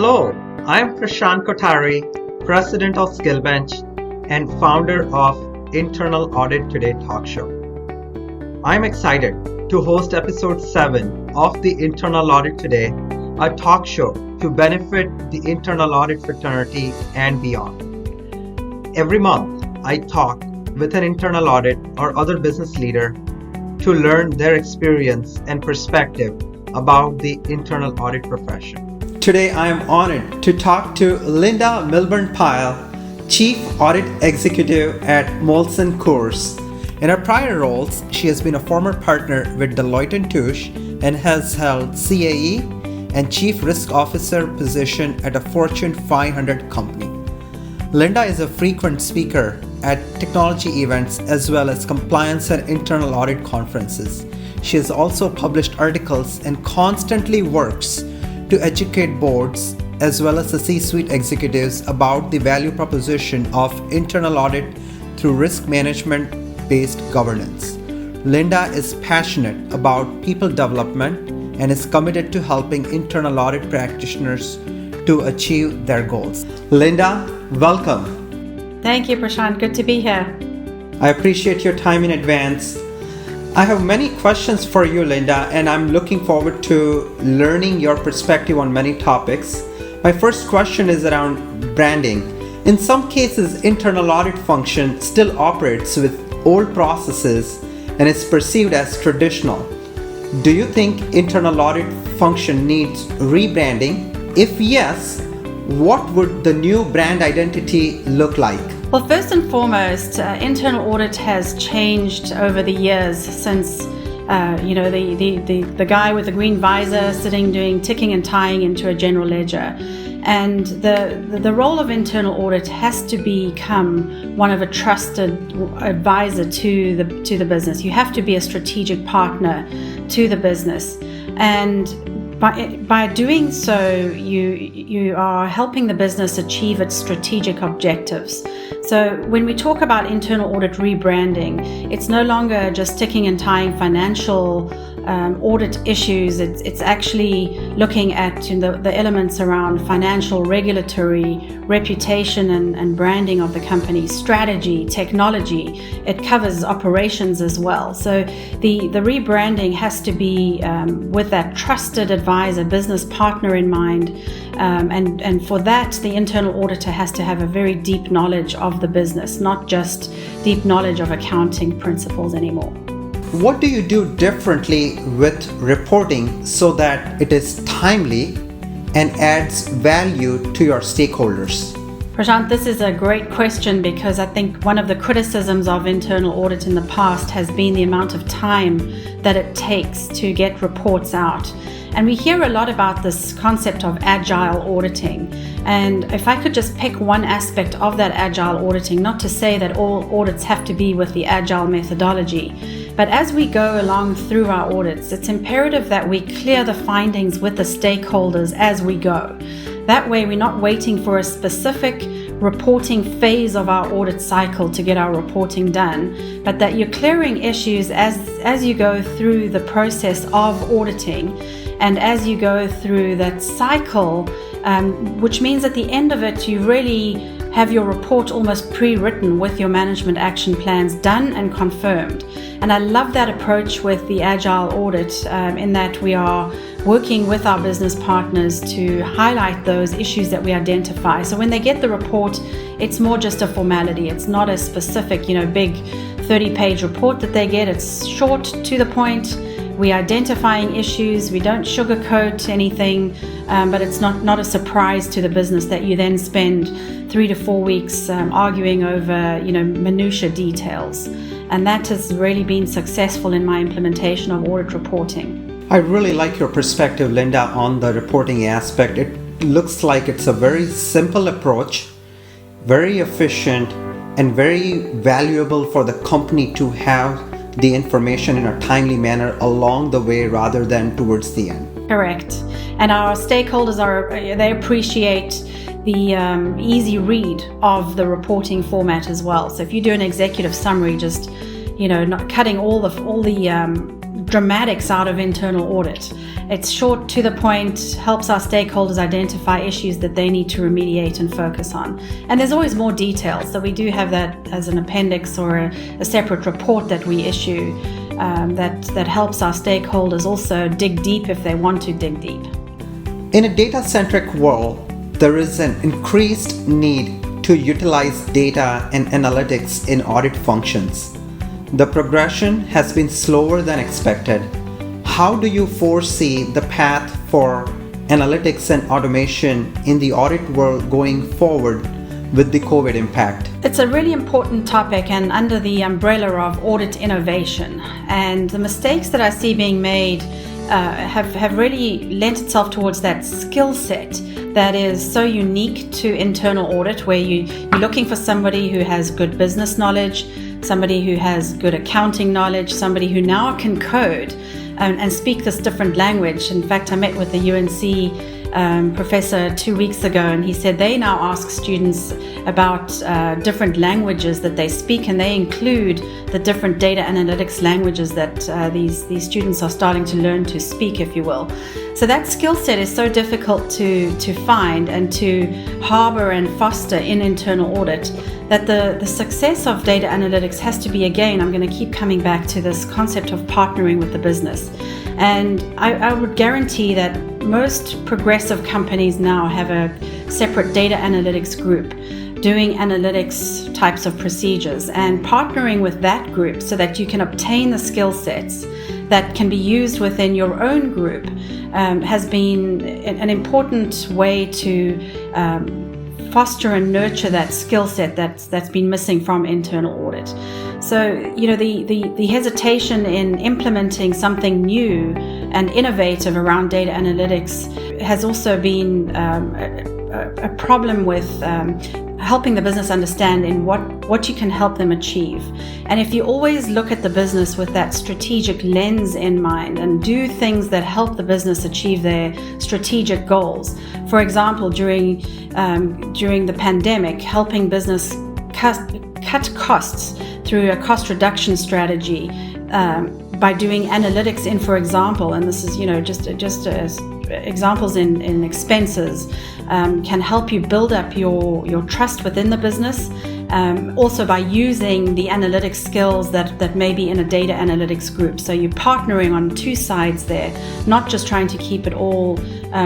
Hello, I'm Prashant Kothari, President of SkillBench and founder of Internal Audit Today talk show. I'm excited to host episode 7 of the Internal Audit Today, a talk show to benefit the internal audit fraternity and beyond. Every month, I talk with an internal audit or other business leader to learn their experience and perspective about the internal audit profession. Today, I am honored to talk to Linda Milburn-Pyle, Chief Audit Executive at Molson Coors. In her prior roles, she has been a former partner with Deloitte & Touche and has held CAE and Chief Risk Officer position at a Fortune 500 company. Linda is a frequent speaker at technology events as well as compliance and internal audit conferences. She has also published articles and constantly works to educate boards as well as the C-suite executives about the value proposition of internal audit through risk management-based governance. Linda is passionate about people development and is committed to helping internal audit practitioners to achieve their goals. Linda, welcome. Thank you, Prashant. Good to be here. I appreciate your time in advance. I have many questions for you, Linda, and I'm looking forward to learning your perspective on many topics. My first question is around branding. In some cases, internal audit function still operates with old processes and is perceived as traditional. Do you think internal audit function needs rebranding? If yes, what would the new brand identity look like? Well, first and foremost, internal audit has changed over the years since, the guy with the green visor sitting doing ticking and tying into a general ledger. And the role of internal audit has to become one of a trusted advisor to the business. You have to be a strategic partner to the business. And by doing so, you are helping the business achieve its strategic objectives. So when we talk about internal audit rebranding, it's no longer just ticking and tying financial audit issues. It's actually looking at the elements around financial, regulatory, reputation and branding of the company, strategy, technology. It covers operations as well. So the rebranding has to be with that trusted advisor, business partner in mind. And for that, the internal auditor has to have a very deep knowledge of the business, not just deep knowledge of accounting principles anymore. What do you do differently with reporting so that it is timely and adds value to your stakeholders? Prashant, this is a great question because I think one of the criticisms of internal audit in the past has been the amount of time that it takes to get reports out. And we hear a lot about this concept of agile auditing. And if I could just pick one aspect of that agile auditing, not to say that all audits have to be with the agile methodology, but as we go along through our audits, it's imperative that we clear the findings with the stakeholders as we go. That way, we're not waiting for a specific reporting phase of our audit cycle to get our reporting done, but that you're clearing issues as you go through the process of auditing and as you go through that cycle, which means at the end of it, you really have your report almost pre-written with your management action plans done and confirmed. And I love that approach with the agile audit in that we are working with our business partners to highlight those issues that we identify. So when they get the report, it's more just a formality. It's not a specific, big 30-page report that they get. It's short, to the point. We're identifying issues. We don't sugarcoat anything, but it's not a surprise to the business that you then spend 3 to 4 weeks arguing over, minutiae details. And that has really been successful in my implementation of audit reporting. I really like your perspective, Linda, on the reporting aspect. It looks like it's a very simple approach, very efficient, and very valuable for the company to have the information in a timely manner along the way rather than towards the end. Correct. And our stakeholders they appreciate the easy read of the reporting format as well. So if you do an executive summary, just not cutting all the dramatics out of internal audit. It's short, to the point, helps our stakeholders identify issues that they need to remediate and focus on. And there's always more details, so we do have that as an appendix or a separate report that we issue that helps our stakeholders also dig deep if they want to dig deep. In a data-centric world, there is an increased need to utilize data and analytics in audit functions. The progression has been slower than expected. How do you foresee the path for analytics and automation in the audit world going forward with the COVID impact? It's a really important topic and under the umbrella of audit innovation. And the mistakes that I see being made have really lent itself towards that skill set that is so unique to internal audit, where you're looking for somebody who has good business knowledge, somebody who has good accounting knowledge, somebody who now can code and speak this different language. In fact, I met with the UNC professor 2 weeks ago, and he said they now ask students about different languages that they speak, and they include the different data analytics languages that these students are starting to learn to speak, if you will. So that skill set is so difficult to find and to harbor and foster in internal audit that the success of data analytics has to be, again, I'm going to keep coming back to this concept of partnering with the business. And I would guarantee that most progressive companies now have a separate data analytics group doing analytics types of procedures and partnering with that group so that you can obtain the skill sets that can be used within your own group has been an important way to foster and nurture that skill set that's been missing from internal audit. So, the hesitation in implementing something new and innovative around data analytics has also been a problem with helping the business understand in what you can help them achieve. And if you always look at the business with that strategic lens in mind and do things that help the business achieve their strategic goals, for example, during the pandemic, helping business cut costs through a cost reduction strategy by doing analytics in, for example, and this is just as examples in expenses, can help you build up your trust within the business. Also by using the analytics skills that may be in a data analytics group. So you're partnering on two sides there, not just trying to keep it all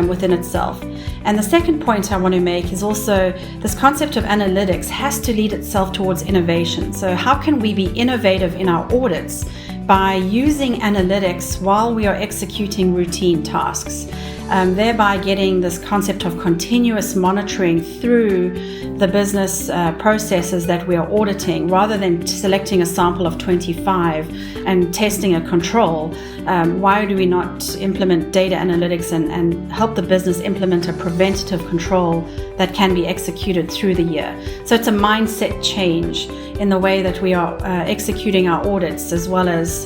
within itself. And the second point I want to make is also this concept of analytics has to lead itself towards innovation. So how can we be innovative in our audits by using analytics while we are executing routine tasks? Thereby getting this concept of continuous monitoring through the business processes that we are auditing, rather than selecting a sample of 25 and testing a control. Why do we not implement data analytics and help the business implement a preventative control that can be executed through the year? So it's a mindset change in the way that we are executing our audits, as well as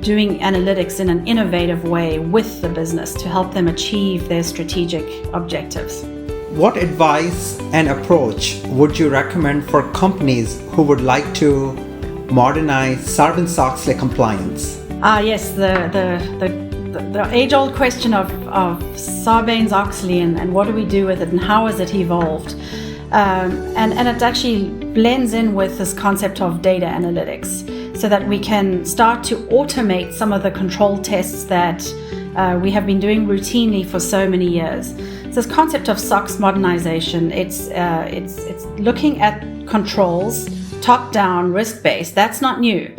doing analytics in an innovative way with the business to help them achieve their strategic objectives. What advice and approach would you recommend for companies who would like to modernize Sarbanes-Oxley compliance? Yes, the age-old question of Sarbanes-Oxley and what do we do with it and how has it evolved? And it actually blends in with this concept of data analytics, so that we can start to automate some of the control tests that we have been doing routinely for so many years. So this concept of SOX Modernization, it's looking at controls, top-down, risk-based. That's not new.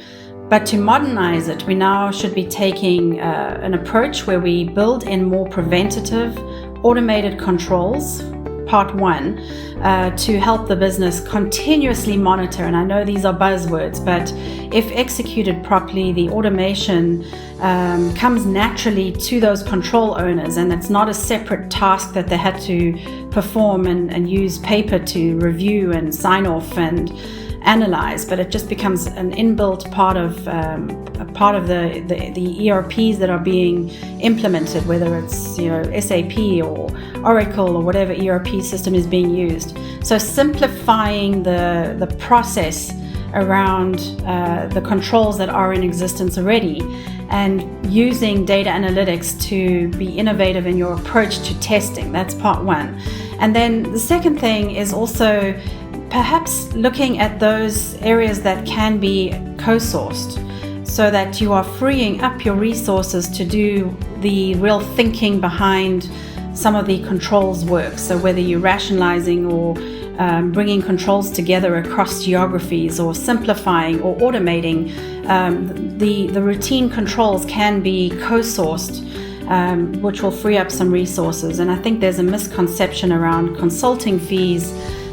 But to modernize it, we now should be taking an approach where we build in more preventative, automated controls, part one, to help the business continuously monitor. And I know these are buzzwords, but if executed properly, the automation comes naturally to those control owners, and it's not a separate task that they had to perform and use paper to review and sign off and analyze, but it just becomes an inbuilt part of the ERPs that are being implemented, whether it's SAP or Oracle or whatever ERP system is being used. So simplifying the process around the controls that are in existence already, and using data analytics to be innovative in your approach to testing. That's part one. And then the second thing is also perhaps looking at those areas that can be co-sourced, so that you are freeing up your resources to do the real thinking behind some of the controls work. So whether you're rationalizing or bringing controls together across geographies, or simplifying or automating, the routine controls can be co-sourced, which will free up some resources. And I think there's a misconception around consulting fees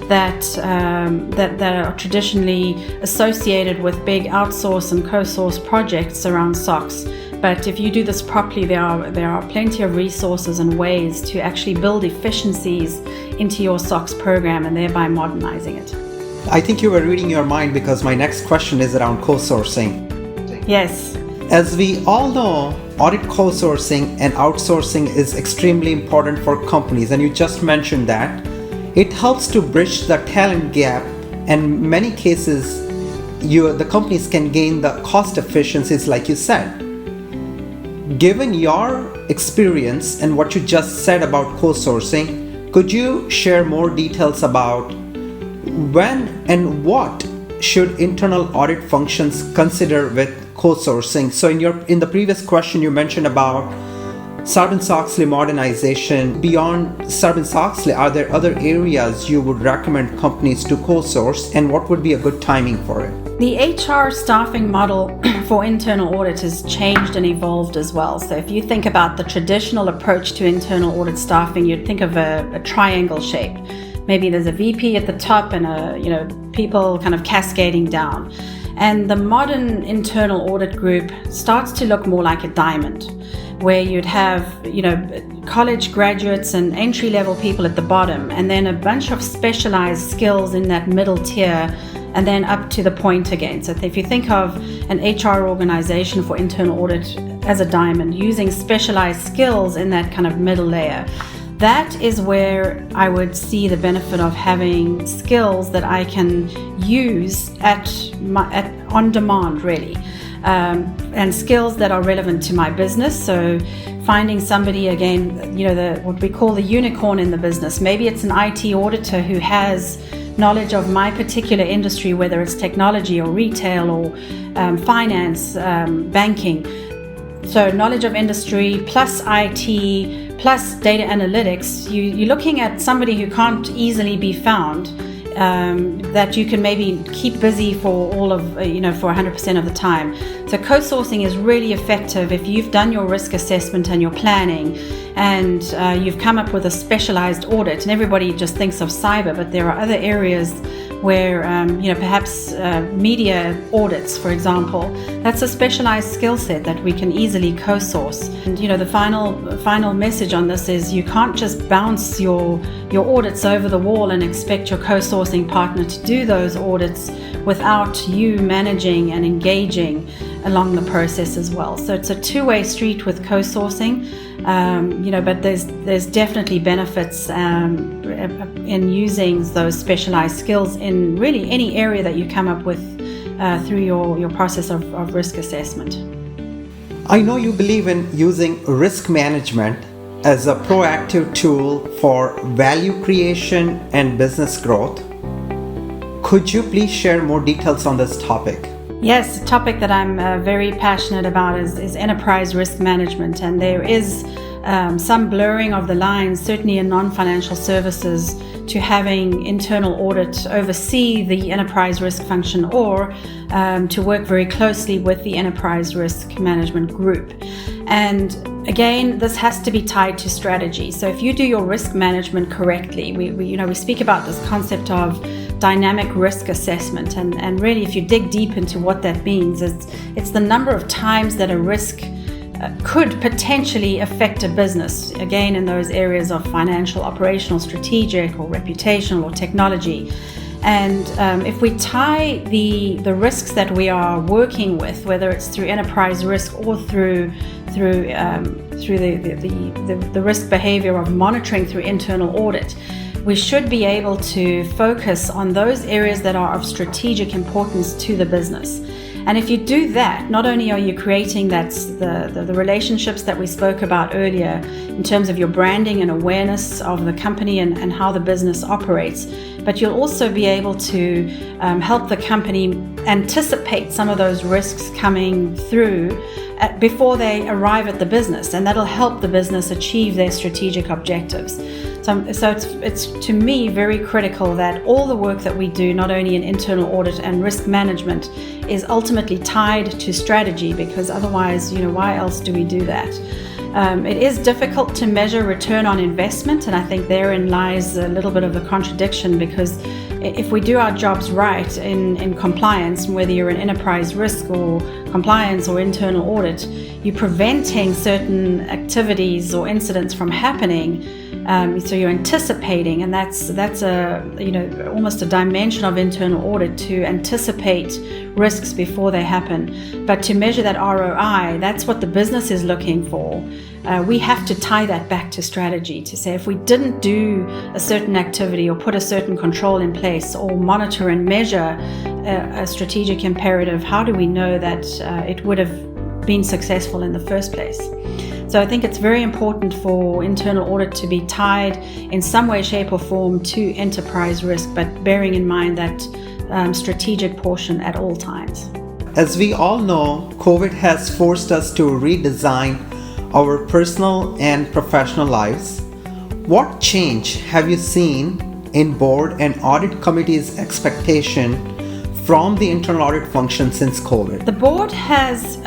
that are traditionally associated with big outsource and co-source projects around SOX. But if you do this properly, there are plenty of resources and ways to actually build efficiencies into your SOX program and thereby modernizing it. I think you were reading your mind, because my next question is around co-sourcing. Yes. As we all know, audit co-sourcing and outsourcing is extremely important for companies, and you just mentioned that. It helps to bridge the talent gap, and in many cases, the companies can gain the cost efficiencies, like you said. Given your experience and what you just said about co-sourcing, could you share more details about when and what should internal audit functions consider with co-sourcing? So in the previous question, you mentioned about Sarbanes-Oxley modernization. Beyond Sarbanes-Oxley, are there other areas you would recommend companies to co-source, and what would be a good timing for it? The HR staffing model for internal audit has changed and evolved as well. So if you think about the traditional approach to internal audit staffing, you'd think of a triangle shape. Maybe there's a VP at the top and people kind of cascading down. And the modern internal audit group starts to look more like a diamond, where you'd have, college graduates and entry-level people at the bottom, and then a bunch of specialized skills in that middle tier, and then up to the point again. So if you think of an HR organization for internal audit as a diamond, using specialized skills in that kind of middle layer, that is where I would see the benefit of having skills that I can use on demand, really. And skills that are relevant to my business. So finding somebody, again, what we call the unicorn in the business. Maybe it's an IT auditor who has knowledge of my particular industry, whether it's technology or retail or finance, banking. So knowledge of industry plus IT plus data analytics. You're looking at somebody who can't easily be found, that you can maybe keep busy for for 100% of the time. So co-sourcing is really effective if you've done your risk assessment and your planning, and you've come up with a specialized audit. And everybody just thinks of cyber, but there are other areas where perhaps media audits, for example. That's a specialized skill set that we can easily co-source. And the final message on this is you can't just bounce your audits over the wall and expect your co-sourcing partner to do those audits without you managing and engaging along the process as well. So it's a two-way street with co-sourcing. But there's definitely benefits in using those specialized skills in really any area that you come up with through your process of risk assessment. I know you believe in using risk management as a proactive tool for value creation and business growth. Could you please share more details on this topic? Yes, a topic that I'm very passionate about is enterprise risk management, and there is some blurring of the lines, certainly in non-financial services, to having internal audit oversee the enterprise risk function, or to work very closely with the enterprise risk management group. And again, this has to be tied to strategy. So if you do your risk management correctly, we speak about this concept of dynamic risk assessment, and really if you dig deep into what that means, it's the number of times that a risk could potentially affect a business, again in those areas of financial, operational, strategic, or reputational, or technology. And if we tie the risks that we are working with, whether it's through enterprise risk or through the risk behavior of monitoring through internal audit, we should be able to focus on those areas that are of strategic importance to the business. And if you do that, not only are you creating the relationships that we spoke about earlier in terms of your branding and awareness of the company and how the business operates, but you'll also be able to help the company anticipate some of those risks coming through before they arrive at the business, and that'll help the business achieve their strategic objectives. So it's to me very critical that all the work that we do, not only in internal audit and risk management, is ultimately tied to strategy, because otherwise, why else do we do that? It is difficult to measure return on investment, and I think therein lies a little bit of a contradiction, because if we do our jobs right in compliance, whether you're in enterprise risk or compliance or internal audit, you're preventing certain activities or incidents from happening. So you're anticipating, and that's almost a dimension of internal audit, to anticipate risks before they happen. But to measure that ROI, that's what the business is looking for. We have to tie that back to strategy, to say if we didn't do a certain activity or put a certain control in place or monitor and measure a strategic imperative, how do we know that it would have been successful in the first place? So I think it's very important for internal audit to be tied in some way, shape or form to enterprise risk, but bearing in mind that strategic portion at all times. As we all know, COVID has forced us to redesign our personal and professional lives. What change have you seen in board and audit committee's expectation from the internal audit function since COVID? The board has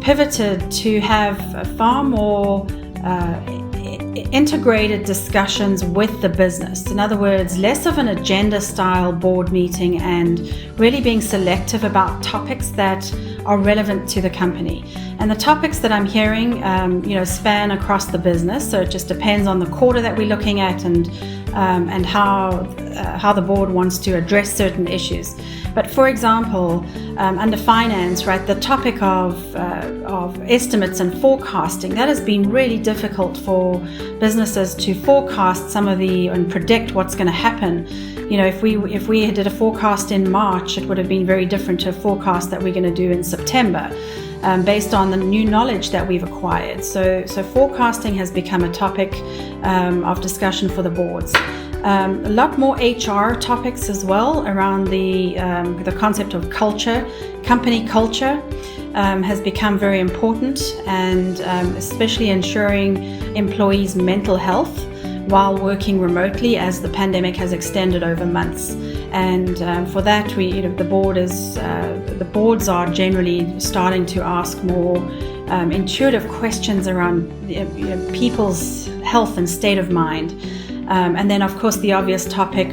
pivoted to have far more integrated discussions with the business. In other words, less of an agenda style board meeting and really being selective about topics that are relevant to the company. And the topics that I'm hearing, span across the business. So it just depends on the quarter that we're looking at and how the board wants to address certain issues. But for example, under finance, right, the topic of estimates and forecasting, that has been really difficult for businesses to forecast and predict what's going to happen. If we did a forecast in March, it would have been very different to a forecast that we're going to do in September, based on the new knowledge that we've acquired. So forecasting has become a topic of discussion for the boards. A lot more HR topics as well around the concept of culture. Company culture has become very important, and especially ensuring employees' mental health while working remotely, as the pandemic has extended over months. And for that, the boards are generally starting to ask more intuitive questions around people's health and state of mind. And then, of course, the obvious topic,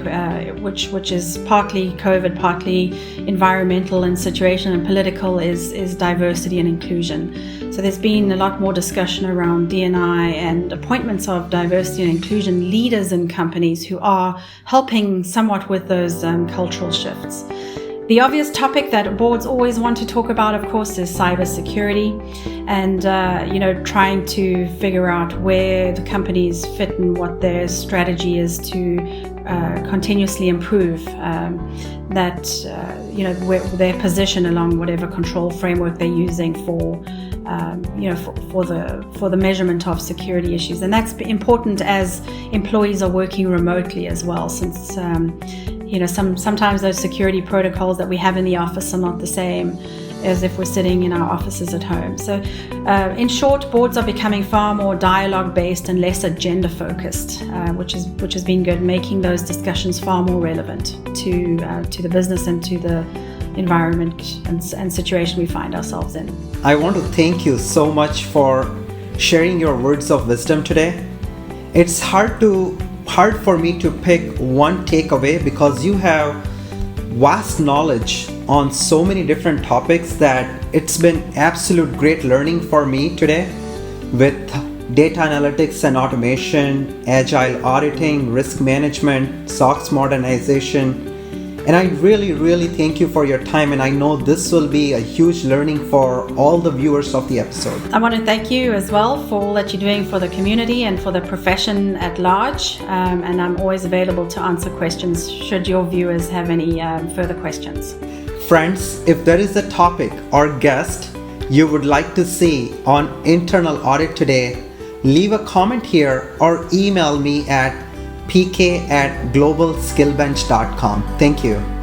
which is partly COVID, partly environmental and situational and political, is diversity and inclusion. So there's been a lot more discussion around D&I and appointments of diversity and inclusion leaders in companies who are helping somewhat with those cultural shifts. The obvious topic that boards always want to talk about, of course, is cybersecurity, and trying to figure out where the companies fit and what their strategy is to continuously improve their position along whatever control framework they're using for the measurement of security issues. And that's important as employees are working remotely as well, since sometimes those security protocols that we have in the office are not the same as if we're sitting in our offices at home. So in short, boards are becoming far more dialogue based and less agenda focused, which has been good, making those discussions far more relevant to the business and to the environment and situation we find ourselves in. I want to thank you so much for sharing your words of wisdom today. It's hard for me to pick one takeaway, because you have vast knowledge on so many different topics that it's been absolute great learning for me today, with data analytics and automation, agile auditing, risk management, SOX modernization. And I really, really thank you for your time, and I know this will be a huge learning for all the viewers of the episode. I want to thank you as well for all that you're doing for the community and for the profession at large, and I'm always available to answer questions should your viewers have any further questions. Friends, if there is a topic or guest you would like to see on Internal Audit Today, leave a comment here or email me at pk@globalskillbench.com. Thank you.